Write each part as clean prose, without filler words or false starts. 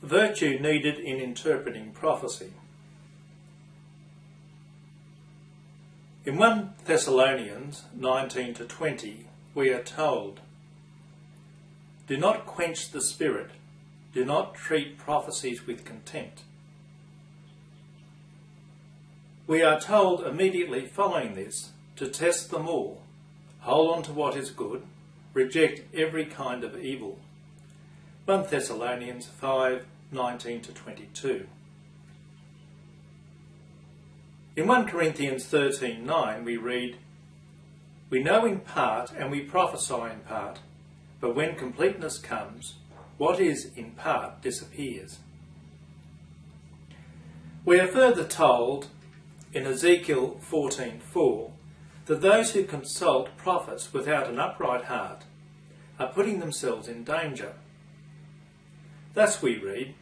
Virtue needed in interpreting prophecy. In 1 Thessalonians 19-20 we are told, "Do not quench the spirit, do not treat prophecies with contempt." We are told immediately following this to test them all, hold on to what is good, reject every kind of evil. 1 Thessalonians 5:19-22. In 1 Corinthians 13:9 we read, "We know in part and we prophesy in part, but when completeness comes, what is in part disappears." We are further told in Ezekiel 14:4 that those who consult prophets without an upright heart are putting themselves in danger. Thus we read,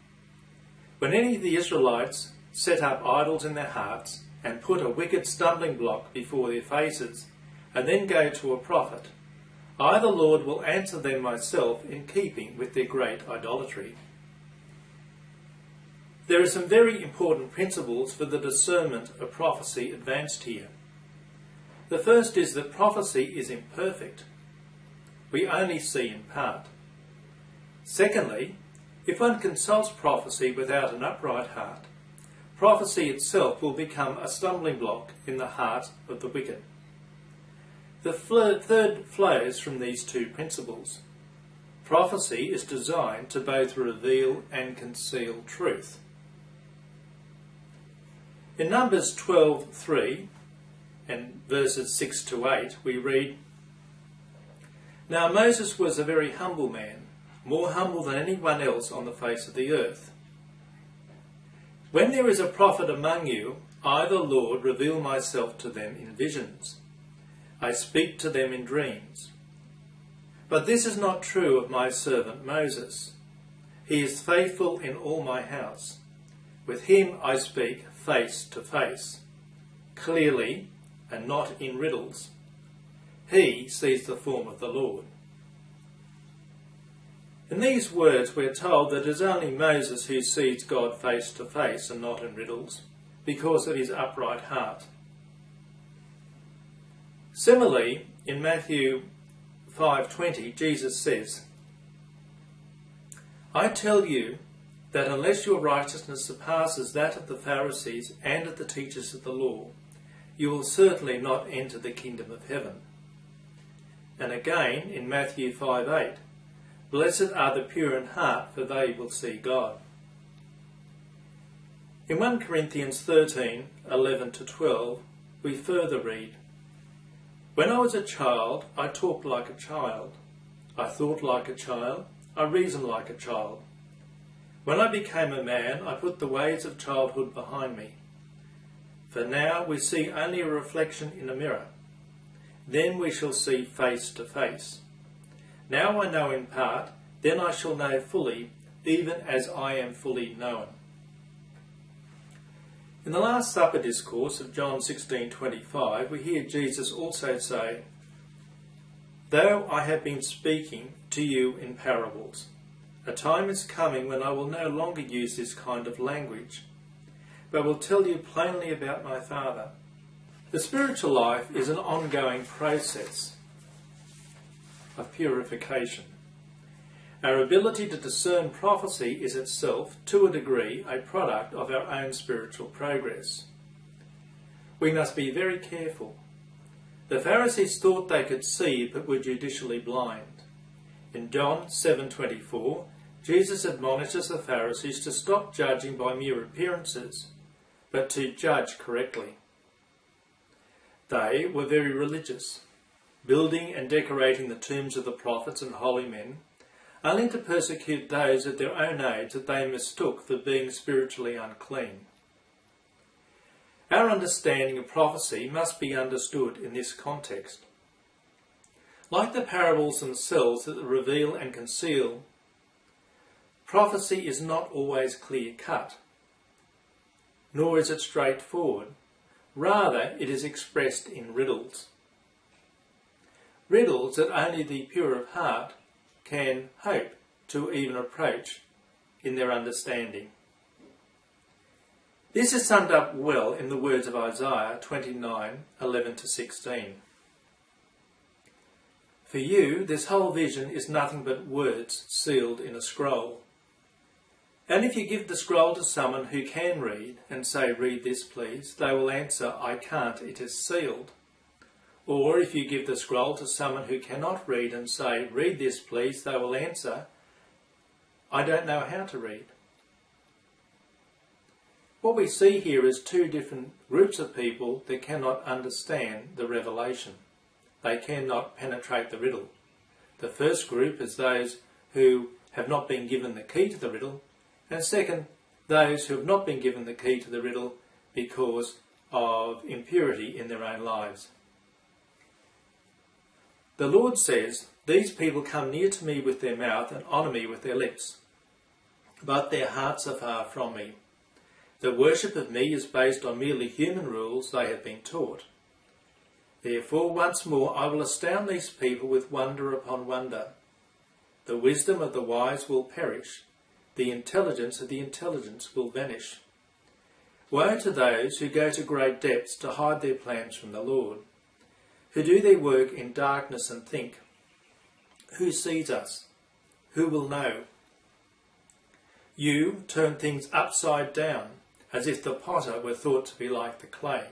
"When any of the Israelites set up idols in their hearts and put a wicked stumbling block before their faces and then go to a prophet, I the Lord will answer them myself in keeping with their great idolatry." There are some very important principles for the discernment of prophecy advanced here. The first is that prophecy is imperfect. We only see in part. Secondly, if one consults prophecy without an upright heart, prophecy itself will become a stumbling block in the heart of the wicked. The third flows from these two principles. Prophecy is designed to both reveal and conceal truth. In Numbers 12:3 and verses 6-8 we read, "Now Moses was a very humble man, more humble than anyone else on the face of the earth. When there is a prophet among you, I the Lord reveal myself to them in visions. I speak to them in dreams. But this is not true of my servant Moses. He is faithful in all my house. With him I speak face to face, clearly and not in riddles. He sees the form of the Lord." In these words we are told that it is only Moses who sees God face to face and not in riddles, because of his upright heart. Similarly, in Matthew 5:20, Jesus says, "I tell you that unless your righteousness surpasses that of the Pharisees and of the teachers of the law, you will certainly not enter the kingdom of heaven." And again in Matthew 5:8, "Blessed are the pure in heart, for they will see God." In 1 Corinthians 13:11-12 we further read, "When I was a child, I talked like a child. I thought like a child. I reasoned like a child. When I became a man, I put the ways of childhood behind me. For now we see only a reflection in a mirror. Then we shall see face to face. Now I know in part, then I shall know fully, even as I am fully known." In the Last Supper discourse of John 16:25, we hear Jesus also say, "Though I have been speaking to you in parables, a time is coming when I will no longer use this kind of language, but will tell you plainly about my Father." The spiritual life is an ongoing process of purification. Our ability to discern prophecy is itself, to a degree, a product of our own spiritual progress. We must be very careful. The Pharisees thought they could see but were judicially blind. In John 7:24, Jesus admonishes the Pharisees to stop judging by mere appearances, but to judge correctly. They were very religious, building and decorating the tombs of the prophets and holy men, only to persecute those at their own age that they mistook for being spiritually unclean. Our understanding of prophecy must be understood in this context. Like the parables themselves that reveal and conceal, prophecy is not always clear-cut, nor is it straightforward. Rather, it is expressed in riddles. Riddles that only the pure of heart can hope to even approach in their understanding. This is summed up well in the words of Isaiah 29:11-16. For you, this whole vision is nothing but words sealed in a scroll. And if you give the scroll to someone who can read and say, "Read this, please," they will answer, "I can't, it is sealed." Or if you give the scroll to someone who cannot read and say, "Read this, please," they will answer, "I don't know how to read." What we see here is two different groups of people that cannot understand the revelation. They cannot penetrate the riddle. The first group is those who have not been given the key to the riddle, and second, those who have not been given the key to the riddle because of impurity in their own lives. The Lord says, "These people come near to me with their mouth and honour me with their lips, but their hearts are far from me. The worship of me is based on merely human rules they have been taught. Therefore, once more, I will astound these people with wonder upon wonder. The wisdom of the wise will perish. The intelligence of the intelligent will vanish. Woe to those who go to great depths to hide their plans from the Lord, who do their work in darkness and think, 'Who sees us? Who will know?' You turn things upside down, as if the potter were thought to be like the clay."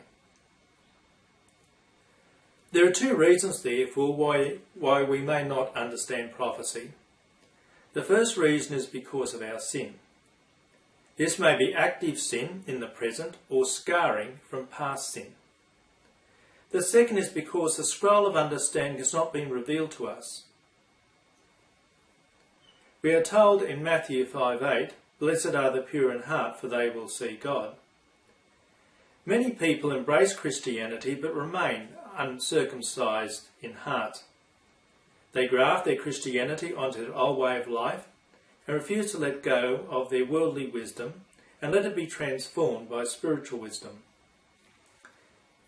There are two reasons, therefore, why we may not understand prophecy. The first reason is because of our sin. This may be active sin in the present or scarring from past sin. The second is because the scroll of understanding has not been revealed to us. We are told in Matthew 5:8, "Blessed are the pure in heart, for they will see God." Many people embrace Christianity but remain uncircumcised in heart. They graft their Christianity onto their old way of life and refuse to let go of their worldly wisdom and let it be transformed by spiritual wisdom.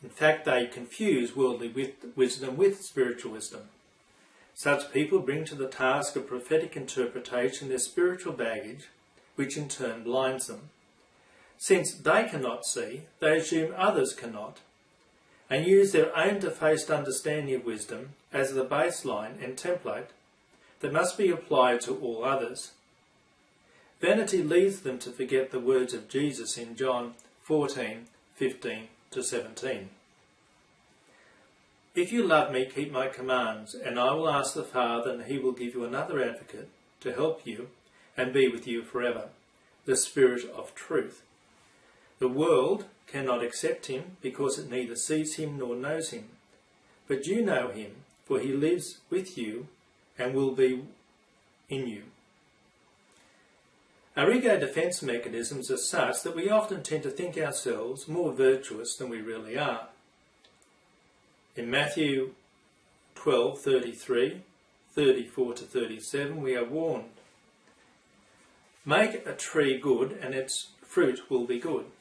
In fact, they confuse worldly wisdom with spiritual wisdom. Such people bring to the task of prophetic interpretation their spiritual baggage, which in turn blinds them. Since they cannot see, they assume others cannot, and use their own defaced understanding of wisdom as the baseline and template that must be applied to all others. Vanity leads them to forget the words of Jesus in John 14:15-17. "If you love me, keep my commands, and I will ask the Father, and he will give you another advocate to help you and be with you forever, the Spirit of truth. The world cannot accept him because it neither sees him nor knows him. But you know him, for he lives with you and will be in you." Our ego defence mechanisms are such that we often tend to think ourselves more virtuous than we really are. In Matthew 12:33, 34-37, we are warned, "Make a tree good and its fruit will be good.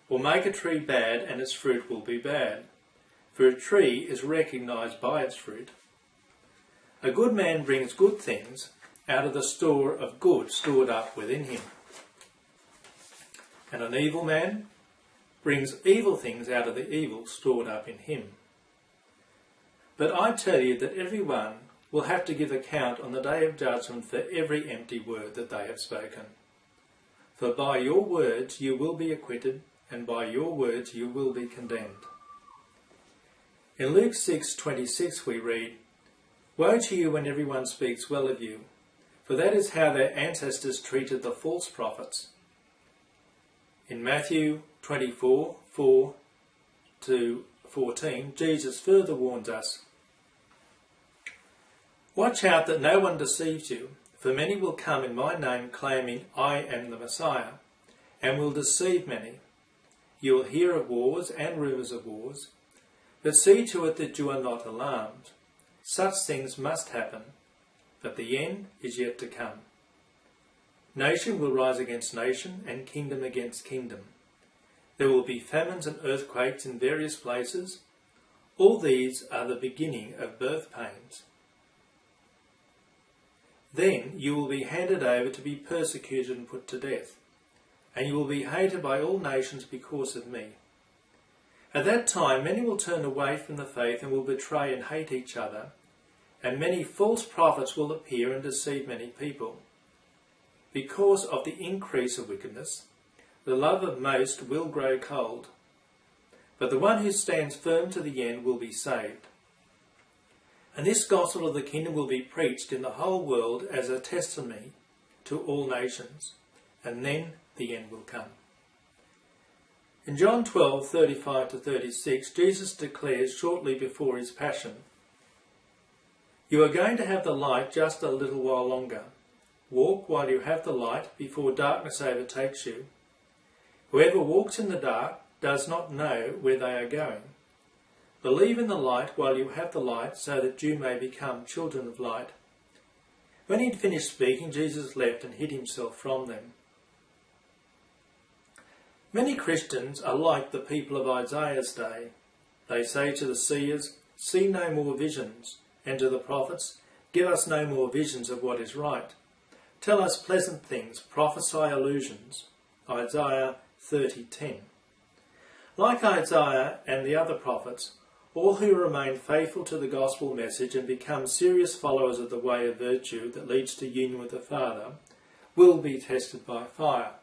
Or make a tree bad and its fruit will be bad. For a tree is recognised by its fruit. A good man brings good things out of the store of good stored up within him. And an evil man brings evil things out of the evil stored up in him. But I tell you that everyone will have to give account on the day of judgment for every empty word that they have spoken. For by your words you will be acquitted, and by your words you will be condemned." In Luke 6:26 we read, "Woe to you when everyone speaks well of you, for that is how their ancestors treated the false prophets." In Matthew 24:4-14, Jesus further warns us, "Watch out that no one deceives you, for many will come in my name claiming I am the Messiah, and will deceive many. You will hear of wars and rumours of wars, but see to it that you are not alarmed. Such things must happen, but the end is yet to come. Nation will rise against nation and kingdom against kingdom. There will be famines and earthquakes in various places. All these are the beginning of birth pains. Then you will be handed over to be persecuted and put to death, and you will be hated by all nations because of me. At that time many will turn away from the faith and will betray and hate each other, and many false prophets will appear and deceive many people. Because of the increase of wickedness, the love of most will grow cold, but the one who stands firm to the end will be saved. And this gospel of the kingdom will be preached in the whole world as a testimony to all nations, and then the end will come. In John 12:35-36, Jesus declares shortly before his passion, "You are going to have the light just a little while longer. Walk while you have the light before darkness overtakes you. Whoever walks in the dark does not know where they are going. Believe in the light while you have the light, so that you may become children of light." When he had finished speaking, Jesus left and hid himself from them. Many Christians are like the people of Isaiah's day. They say to the seers, "See no more visions," and to the prophets, "Give us no more visions of what is right. Tell us pleasant things, prophesy illusions." Isaiah 30:10. Like Isaiah and the other prophets, all who remain faithful to the gospel message and become serious followers of the way of virtue that leads to union with the Father will be tested by fire.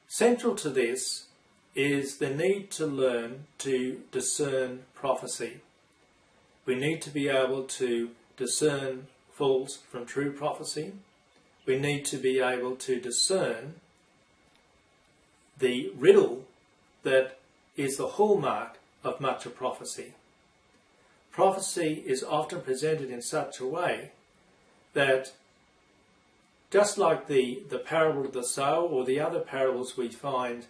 Central to this is the need to learn to discern prophecy. We need to be able to discern false from true prophecy. We need to be able to discern the riddle that is the hallmark of much of prophecy. Prophecy is often presented in such a way that, just like the parable of the sower or the other parables we find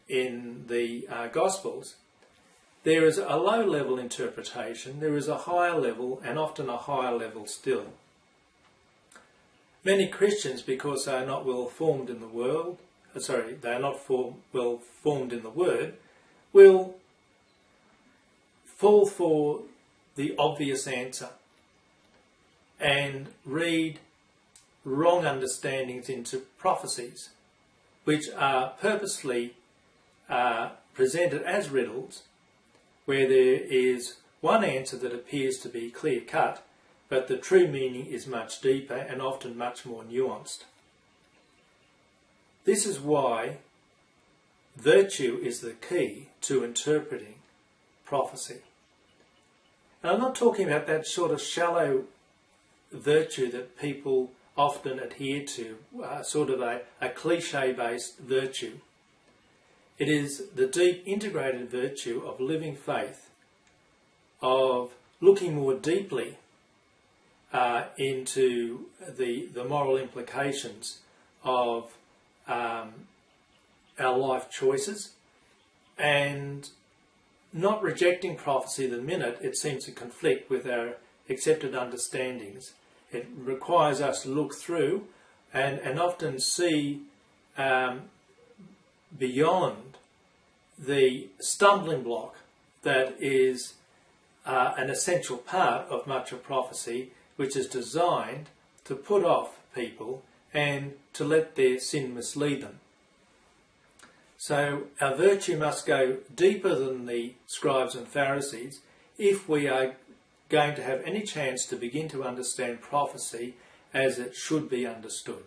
in the Gospels, there is a low-level interpretation, there is a higher level, and often a higher level still. Many Christians, because they are not well formed in the world, they are not well formed in the Word, will fall for the obvious answer and read wrong understandings into prophecies, which are purposely presented as riddles, where there is one answer that appears to be clear-cut, but the true meaning is much deeper and often much more nuanced. This is why virtue is the key to interpreting prophecy. And I'm not talking about that sort of shallow virtue that people often adhere to, sort of a cliche-based virtue. It is the deep integrated virtue of living faith, of looking more deeply into the moral implications of our life choices, and not rejecting prophecy the minute it seems to conflict with our accepted understandings. It requires us to look through and often see beyond the stumbling block that is an essential part of much of prophecy, which is designed to put off people and to let their sin mislead them. So our virtue must go deeper than the Scribes and Pharisees if we are going to have any chance to begin to understand prophecy as it should be understood.